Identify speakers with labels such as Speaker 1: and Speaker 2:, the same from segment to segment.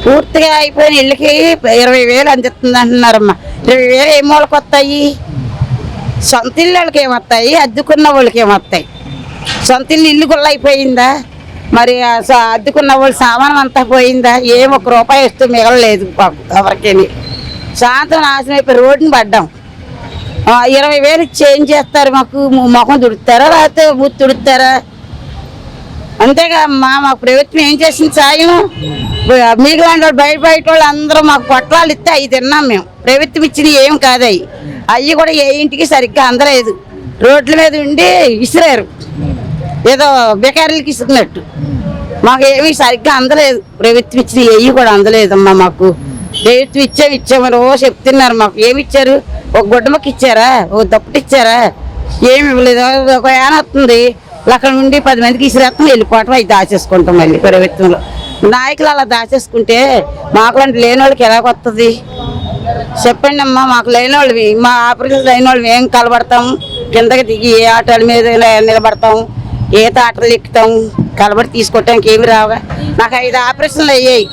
Speaker 1: పూర్తిగా అయిపోయిన ఇళ్ళకి 20,000 అందిస్తుంది అంటున్నారమ్మా. 20,000 ఏ మూలకి వస్తాయి? సొంత ఇల్లు వాళ్ళకి ఏమొస్తాయి, అద్దుకున్న వాళ్ళకి ఏమొస్తాయి? సొంత ఇల్లు గుల్ల అయిపోయిందా? మరి అద్దుకున్న వాళ్ళు సామానం అంతా పోయిందా? ఏం ₹1 ఇస్తూ మిగలలేదు ఎవరికేని. సాయంత్రం నాశనం అయిపోయి రోడ్డుని పడ్డాం. 20,000 ఏం చేస్తారు? మాకు ముఖం తుడుతారా లేకపోతే మూతి తుడుతారా? అంతేగా అమ్మా. మాకు ప్రభుత్వం ఏం చేసింది సాయం? మిగిలిన వాళ్ళు బయట వాళ్ళు అందరూ మాకు పొట్లాలు ఇస్తే అవి తిన్నాం మేము. ప్రభుత్వం ఇచ్చినవి ఏం కాదు అవి కూడా ఏ ఇంటికి సరిగ్గా అందలేదు. రోడ్ల మీద ఉండి విసిరారు, ఏదో బేకారీలకి ఇస్తున్నట్టు. మాకు ఏమీ సరిగ్గా అందలేదు. ప్రభుత్వం ఇచ్చినవి ఏవి కూడా అందలేదమ్మా మాకు. ప్రభుత్వం ఇచ్చామని చెప్తున్నారు. మాకు ఏమి ఇచ్చారు? ఒక గుడ్డమకి ఇచ్చారా? ఒక దప్పటి ఇచ్చారా? ఏమి ఇవ్వలేదు. ఒక యాన వస్తుంది, అక్కడ నుండి 10 మందికి ఇసిరేస్తాం, వెళ్ళిపోవటం, అవి దాచేసుకుంటాం. మళ్ళీ ప్రభుత్వంలో నాయకులు అలా దాచేసుకుంటే మాకు లాంటి లేని వాళ్ళకి ఎలాగొస్తుంది చెప్పండి అమ్మా. మాకు లేని వాళ్ళవి, మా ఆపరేషన్ లేని వాళ్ళు ఏం కలబడతాము? కిందకి దిగి ఏ ఆటోల మీద నిలబడతాము, ఏ తాటలు ఎక్కుతాము? కలబడి తీసుకోవటానికి ఏమి రావుగా. నాకు 5 ఆపరేషన్లు అయ్యాయి.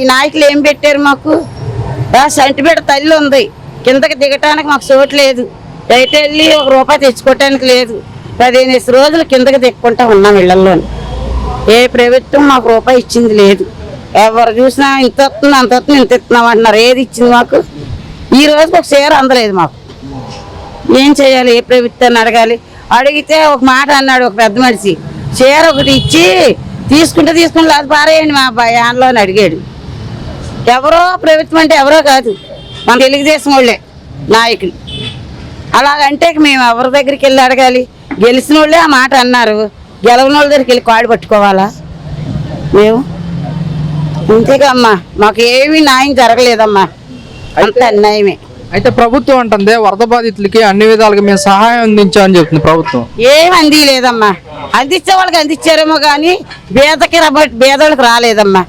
Speaker 1: ఈ నాయకులు ఏం పెట్టారు మాకు? సంటిపేట తల్లి ఉంది, కిందకి దిగటానికి మాకు చోటు లేదు. బయట వెళ్ళి ₹1 తెచ్చుకోవటానికి లేదు. 15 రోజులు కిందకి దిక్కుంటా ఉన్నాం ఇళ్లలోని. ఏ ప్రభుత్వం మాకు ₹1 ఇచ్చింది లేదు. ఎవరు చూసినా ఇంత వస్తుంది, అంత వస్తుంది, ఇంత ఇస్తున్నాం అంటున్నారు. ఏది ఇచ్చింది మాకు? ఈ రోజుకి ఒక చీర అందలేదు మాకు. ఏం చేయాలి? ఏ ప్రభుత్వాన్ని అడగాలి? అడిగితే ఒక మాట అన్నాడు ఒక పెద్ద మనిషి, చీర ఒకటి ఇచ్చి తీసుకుంటే లేదు పారేయండి మా అబ్బాయి ఆన్లో అని అడిగాడు. ఎవరో ప్రభుత్వం అంటే ఎవరో కాదు, మన తెలుగుదేశం వాళ్ళే నాయకులు. అలాగంటే మేము ఎవరి దగ్గరికి వెళ్ళి అడగాలి? గెలిచిన వాళ్ళే ఆ మాట అన్నారు, గెలవని వాళ్ళ దగ్గరికి వెళ్ళి కాళ్ళు పట్టుకోవాలా మేము? అంతేగా అమ్మా. మాకు ఏమీ న్యాయం జరగలేదమ్మా, అంత అన్యాయమే.
Speaker 2: అయితే ప్రభుత్వం అంటుంది వరద బాధితులకి అన్ని విధాలుగా మేము సహాయం అందించామని చెప్తుంది ప్రభుత్వం.
Speaker 1: ఏం అందిలేదమ్మా. అందించే వాళ్ళకి అందించారేమో కానీ బేదోళ్ళకి రాలేదమ్మా.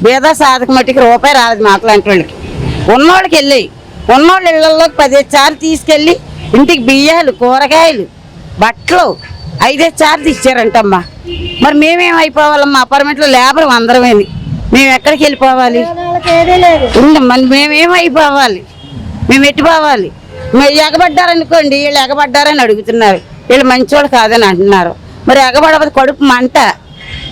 Speaker 1: బేద సాధక మట్టికి ₹1 రాలేదు మాకు లాంటి వాళ్ళకి. ఉన్నోళ్ళకి వెళ్ళాయి. ఉన్నోళ్ళ ఇళ్లలోకి 10 సార్లు తీసుకెళ్ళి ఇంటికి బియ్యాలు, కూరగాయలు, బట్టలు 5 సార్లు ఇచ్చారంటమ్మా. మరి మేమేమైపోవాలమ్మా? అపార్ట్మెంట్లో లేబర్ అందరమేది, మేము ఎక్కడికి వెళ్ళిపోవాలి? మరి మేమేమైపోవాలి? మేము ఎట్టిపోవాలి? మేము ఎగబడ్డారనుకోండి, వీళ్ళు ఎగబడ్డారని అడుగుతున్నారు, వీళ్ళు మంచోళ్ళు కాదని అంటున్నారు. మరి ఎగబడకపోతే కడుపు మంట.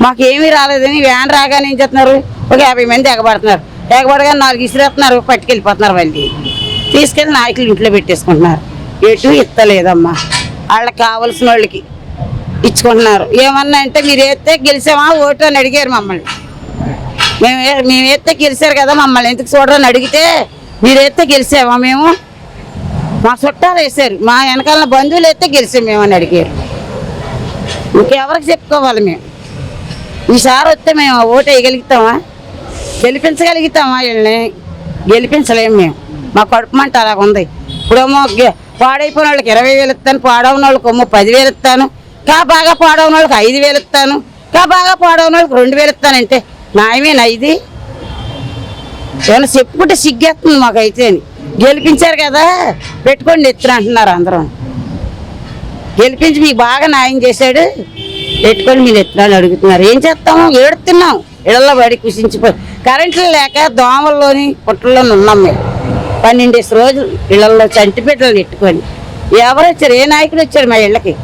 Speaker 1: మాకు ఏమీ రాలేదని వ్యాన్ రాగానే ఏం చేస్తున్నారు? ఒక 50 మంది ఎగబడుతున్నారు. ఎగబడగానే 4 ఇసిరేస్తున్నారు, పట్టుకెళ్ళిపోతున్నారు. మళ్ళీ తీసుకెళ్ళి నాయకులు ఇంట్లో పెట్టేసుకుంటున్నారు. ఎటు ఇస్తలేదమ్మా. వాళ్ళకి కావాల్సిన వాళ్ళకి ఇచ్చుకుంటున్నారు. ఏమన్నా అంటే మీరు వేస్తే గెలిచామా ఓటు అని అడిగారు మమ్మల్ని. మేము వేస్తే గెలిచారు కదా, మమ్మల్ని ఎందుకు చూడరని అడిగితే మీరు వేస్తే గెలిచామా? మేము మా చుట్టాలు వేసారు, మా వెనకాల బంధువులు వేస్తే గెలిచాం మేము అని అడిగారు. ఇంకెవరికి చెప్పుకోవాలి? మేము ఈసారి వస్తే మేము ఓటు వేయగలుగుతామా? గెలిపించగలుగుతామా? వీళ్ళని గెలిపించలేము మేము. మా కడుపు మంట అలాగ ఉంది. ఇప్పుడేమో పాడైపోయిన వాళ్ళకి 20,000 ఇస్తాను, పాడవున వాళ్ళకి 10,000 ఇస్తాను, బాగా పాడవున వాళ్ళకి 5,000 ఇస్తాను, బాగా పాడవున వాళ్ళకి 2,000 ఇస్తానంటే న్యాయమేనా ఇది? ఏమైనా చెప్పుకుంటే సిగ్గేస్తుంది మాకైతే. గెలిపించారు కదా, పెట్టుకోండి ఎత్తున అంటున్నారు అందరం. గెలిపించి మీకు బాగా న్యాయం చేశాడు, పెట్టుకొని మీరు ఎత్తునాలు అడుగుతున్నారు. ఏం చేస్తాము? ఏడుతున్నాం, ఇళ్లలో పడి కుసించిపోయి. కరెంట్లు లేక దోమల్లోని పుట్టల్లోని ఉన్నాం మేము. 12 రోజులు ఇళ్లలో చంటిపెట్టలు పెట్టుకొని. ఎవరు వచ్చారు? ఏ నాయకుడు వచ్చారు మా ఇళ్ళకి?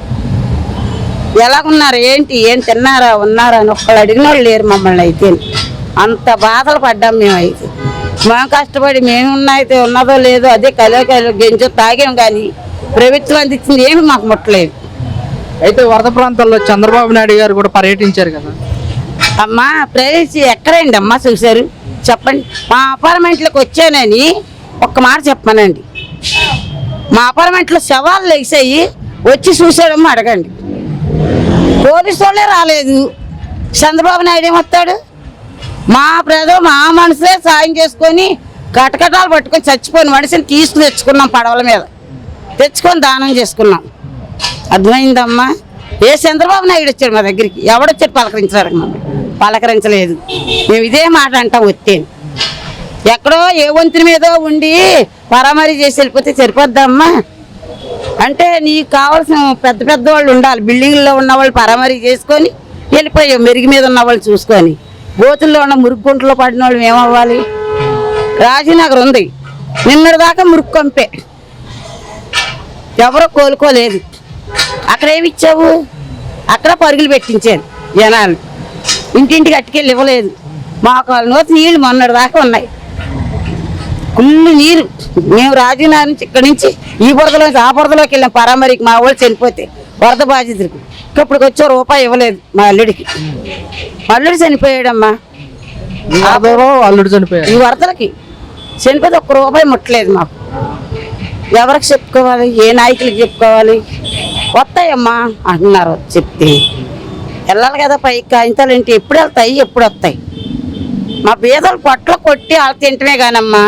Speaker 1: ఎలాగున్నారు, ఏంటి, ఏం తిన్నారా, ఉన్నారా అని ఒక్కళ్ళు అడిగిన వాళ్ళు లేరు మమ్మల్ని. అయితే అంత బాధలు పడ్డాం మేము. అయితే మేము కష్టపడి మేము అయితే ఉన్నదో లేదో అదే కలో గెంజో తాగాం, కానీ ప్రభుత్వం అందించింది ఏమి మాకు ముట్టలేదు.
Speaker 2: అయితే వరద ప్రాంతాల్లో చంద్రబాబు నాయుడు గారు కూడా పర్యటించారు కదా
Speaker 1: అమ్మా. ప్రవేశి ఎక్కడండి అమ్మా చూశారు చెప్పండి? మా అపార్ట్మెంట్లోకి వచ్చానని ఒక్క మాట చెప్పానండి. మా అపార్ట్మెంట్లో శవాలు లెగిసాయి, వచ్చి చూసాడమ్మా అడగండి. పోలీసు వాళ్ళే రాలేదు. చంద్రబాబు నాయుడు ఏమొస్తాడు? మా ప్రజలు మా మనసులే సాయం చేసుకొని కటకటాలు పట్టుకొని చచ్చిపోయిన మనిషిని తీసుకుని తెచ్చుకున్నాం, పడవల మీద తెచ్చుకొని దానం చేసుకున్నాం. అర్థమైందమ్మా? ఏ చంద్రబాబు నాయుడు వచ్చాడు మా దగ్గరికి? ఎవడొచ్చాడు పలకరించారు? మమ్మల్ని పలకరించలేదు. మేము ఇదే మాట అంటాం. వచ్చేది ఎక్కడో ఏ వంతుని మీదో ఉండి పరామరీ చేసి వెళ్ళిపోతే సరిపోద్దమ్మా. అంటే నీకు కావాల్సిన పెద్ద వాళ్ళు ఉండాలి. బిల్డింగ్లో ఉన్న వాళ్ళు పరామరీ చేసుకొని వెళ్ళిపోయావు, మెరుగు మీద ఉన్న వాళ్ళు చూసుకొని. గోతుల్లో ఉన్న మురుగు గుంటలో పడిన వాళ్ళు ఏమవ్వాలి? రాజీనగర్ ఉంది, నిన్నటిదాకా మురుగు కంపే, ఎవరో కోలుకోలేదు. అక్కడ ఏమి ఇచ్చావు? అక్కడ పరుగులు పెట్టించారు జనాలు, ఇంటింటికి అట్టుకెళ్ళి ఇవ్వలేదు. మాకు నోతి నీళ్ళు మొన్నటిదాకా ఉన్నాయి, ఫుల్ నీరు. మేము రాజీనగర్ నుంచి ఇక్కడి నుంచి ఈ బురదలోకి ఆ బురదలోకి వెళ్ళాం పరామరికి, మా వాళ్ళు చనిపోతే వరద బాధితుడికి. ఇప్పటికి వచ్చే రూపాయి ఇవ్వలేదు మా అల్లుడికి. మా అల్లుడు చనిపోయాడమ్మా,
Speaker 2: అల్లుడు చనిపోయాడు.
Speaker 1: ఈ వరదలకి చనిపోతే ఒక్క రూపాయి ముట్టలేదు మాకు. ఎవరికి చెప్పుకోవాలి? ఏ నాయకులకి చెప్పుకోవాలి? వస్తాయమ్మా అంటున్నారు, చెప్తే వెళ్ళాలి కదా పైకి. కాగితాలు ఏంటి ఎప్పుడు వెళ్తాయి, ఎప్పుడు వస్తాయి? మా బీదలు పొట్టలు కొట్టి వాళ్ళు తింటమే కానమ్మా,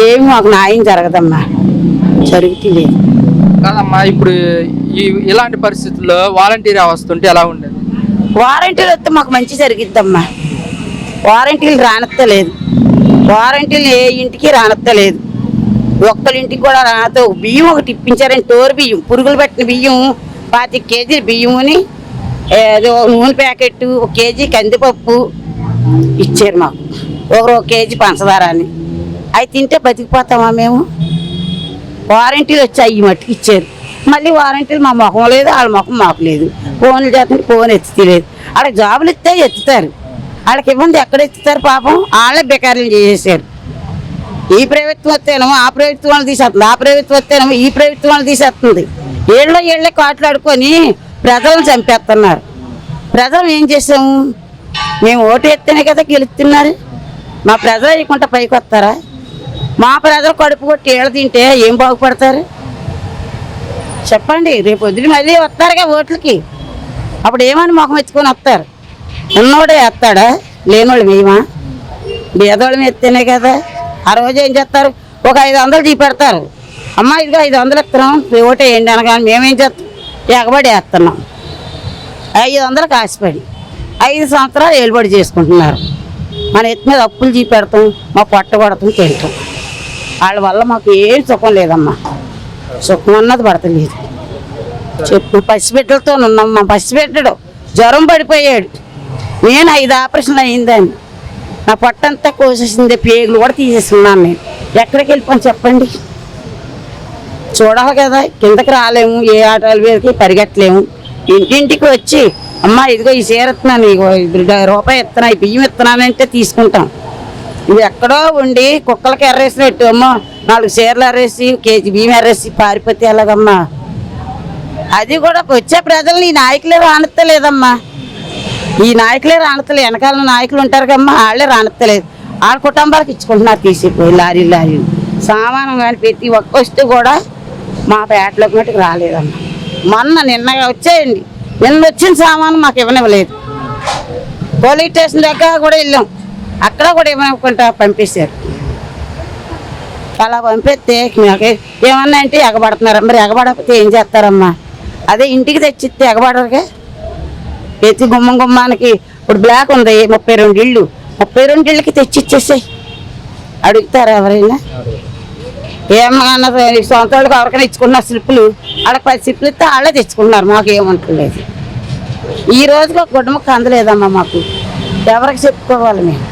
Speaker 1: ఏమి మాకు న్యాయం జరగదమ్మా, జరుగుతుంది.
Speaker 2: కాదమ్మా, ఇప్పుడు ఇలాంటి పరిస్థితుల్లో వాలంటీర్ వ్యవస్థ ఉంటే ఎలా ఉండేది?
Speaker 1: వారంటీలు వస్తే మాకు మంచి జరిగిద్దమ్మా. వారంటీలు రానత్తలేదు, వారంటీలు ఏ ఇంటికి రానత్తలేదు, ఒక్కరింటికి కూడా రానతో. బియ్యం ఒకటి ఇప్పించారని, టోరు బియ్యం, పురుగులు పెట్టిన బియ్యం 25 కేజీలు బియ్యముని, ఏదో నూనె ప్యాకెట్, 1 కేజీ కందిపప్పు ఇచ్చారు మాకు, ఒక కేజీ పంచదార అని. అవి తింటే బతికిపోతామా మేము? వారంటీలు వచ్చి అవి మట్టుకు ఇచ్చారు. మళ్ళీ వారంటీలు మా ముఖం లేదు, వాళ్ళ ముఖం మాకు లేదు. ఫోన్లు చేస్తుంటే ఫోన్ ఎత్తుతలేదు. వాళ్ళకి జాబులు ఇస్తే ఎత్తుతారు, వాళ్ళకి ఇబ్బంది ఎక్కడ ఎత్తుతారు? పాపం వాళ్ళే బెకార్లు చేసేసారు. ఈ ప్రభుత్వం వస్తేనేమో ఆ ప్రభుత్వాలు తీసేస్తుంది, ఆ ప్రభుత్వం వస్తేనేమో ఈ ప్రభుత్వాలు తీసేస్తుంది. ఏళ్ళే కాట్లాడుకొని ప్రజలను చంపేస్తున్నారు. ప్రజలు ఏం చేసాము? మేము ఓటు ఎత్తేనే కదా గెలుస్తున్నారు. మా ప్రజలు వేయకుండా పైకి వస్తారా? మా ప్రజలు కడుపు కొట్టి ఏళ్ళు తింటే ఏం బాగుపడతారు చెప్పండి? రేపు వదిలి మళ్ళీ వస్తారుగా ఓట్లకి, అప్పుడు ఏమని ముఖం ఎత్తుకొని వస్తారు? ఉన్నోడే వేస్తాడా? లేనోళ్ళు మేమా? బీదోళ్ళని ఎత్తేనే కదా. ఆ రోజు ఏం చేస్తారు? ఒక 500 చూపెడతారు, అమ్మ ఇదిగో 500 ఇస్తున్నాం ఓటే వేయండి అనగానే మేమేం చేస్తాం? ఎగబడి వేస్తున్నాం. 500 ఆశపడి 5 సంవత్సరాలు ఏలుబడి చేసుకుంటున్నారు. మన ఎత్తి మీద అప్పులు చూపెడతాం, మా పొట్ట కొడతాం, తింటాం. వాళ్ళ వల్ల మాకు ఏం సుఖం లేదమ్మా, సుఖం అన్నది పడతలేదు. చెప్పు, పసిబిడ్డలతో ఉన్నాం. మా పసిబిడ్డడు జ్వరం పడిపోయాడు, నేను 5 ఆపరేషన్లు అయిందని, నా పొట్టంతా కోసేసింది, పేగులు కూడా తీసేసుకున్నాను. నేను ఎక్కడికి వెళ్ళిపోను చెప్పండి? చూడాలి కదా, కిందకి రాలేము, ఏ ఆటోల మీదకి పరిగెట్టలేము. ఇంటింటికి వచ్చి అమ్మ ఇదిగో ఈ చీర ఇస్తున్నాను, ఇగో రూపాయి ఇస్తున్నా, ఈ బియ్యం ఇస్తున్నానంటే తీసుకుంటాం. ఇవి ఎక్కడో ఉండి కుక్కలకి ఎర్రేసినట్టు అమ్మ 4 చీరలు ఎర్రేసి, కేజీ బియ్యం ఎర్రేసి పారిపోతే ఎలాగమ్మా? అది కూడా వచ్చే ప్రజల్ని ఈ నాయకులే రానత్తలేదమ్మా. ఈ నాయకులే రానత్తలేదు, వెనకాల నాయకులు ఉంటారు కమ్మా, వాళ్ళే రానత్తలేదు. వాళ్ళ కుటుంబాలకు ఇచ్చుకుంటున్నారు తీసిపోయి లారీలు. సామానం కానీ ప్రతి ఒక్క వస్తువు కూడా మా పేటలోకి మట్టుకు రాలేదమ్మా. నిన్నగా వచ్చేయండి, నిన్న వచ్చిన సామాను మాకు ఇవ్వనివ్వలేదు. పోలీస్ స్టేషన్ దగ్గర కూడా వెళ్ళాం, అక్కడ కూడా ఇవ్వనివ్వకుండా పంపించారు. అలా పంపిస్తే ఏమన్నా అంటే ఎగబడుతున్నారు. మరి ఎగబడకపోతే ఏం చేస్తారమ్మా? అదే ఇంటికి తెచ్చిస్తే ఎగబడరుగా. ప్రతి గుమ్మానికి ఇప్పుడు బ్లాక్ ఉంది 32 ఇళ్ళు, 32 ఇళ్ళకి తెచ్చిచ్చేసాయి. అడుగుతారా ఎవరైనా? ఏమన్నా సొంత వాళ్ళకి ఎవరికైనా ఇచ్చుకున్న స్లిప్పులు, వాళ్ళకి 10 స్లిప్పులు ఇస్తే వాళ్ళే తెచ్చుకుంటున్నారు. మాకు ఏమంటలేదు. ఈ రోజుకి ఒక గుడ్డముక్క అందలేదమ్మా మాకు, ఎవరికి చెప్పుకోవాలి మేము?